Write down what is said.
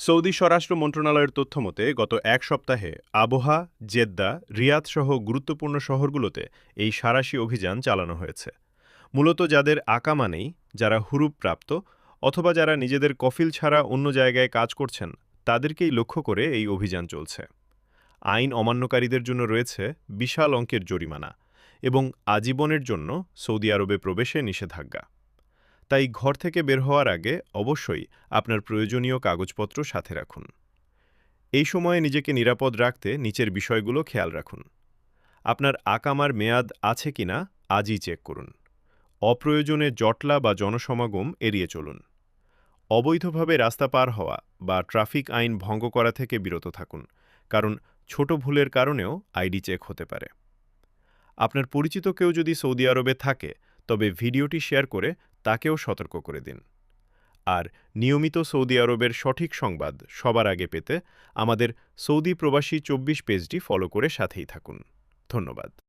Saudi স্বরাষ্ট্র মন্ত্রণালয়ের তথ্যমতে গত এক সপ্তাহে আবহা, জেদ্দা, রিয়াদ সহ গুরুত্বপূর্ণ শহরগুলোতে এই সাঁড়াশি অভিযান চালানো হয়েছে। মূলত যাদের আকামা নেই, যারা হুরুপ-প্রাপ্ত অথবা যারা নিজেদের কফিল ছাড়া অন্য জায়গায় কাজ করছেন, তাদেরকেই লক্ষ্য করে এই অভিযান চলছে। আইন অমান্যকারীদের জন্য রয়েছে বিশাল অঙ্কের জরিমানা এবং আজীবনের জন্য সৌদি আরবে প্রবেশে নিষেধাজ্ঞা। তাই ঘর থেকে বের হওয়ার আগে অবশ্যই আপনার প্রয়োজনীয় কাগজপত্র সাথে রাখুন। এই সময়ে নিজেকে নিরাপদ রাখতে নিচের বিষয়গুলো খেয়াল রাখুন। আপনার আকামার মেয়াদ আছে কিনা আজই চেক করুন। অপ্রয়োজনে জটলা বা জনসমাগম এড়িয়ে চলুন। অবৈধভাবে রাস্তা পার হওয়া বা ট্রাফিক আইন ভঙ্গ করা থেকে বিরত থাকুন, কারণ ছোট ভুলের কারণেও আইডি চেক হতে পারে। আপনার পরিচিত কেউ যদি সৌদি আরবে থাকে, তবে ভিডিওটি শেয়ার করে তাকেও সতর্ক করে দিন। আর নিয়মিত সৌদি আরবের সঠিক সংবাদ সবার আগে পেতে আমাদের সৌদি প্রবাসী ২৪ পেজটি ফলো করে সাথেই থাকুন। ধন্যবাদ।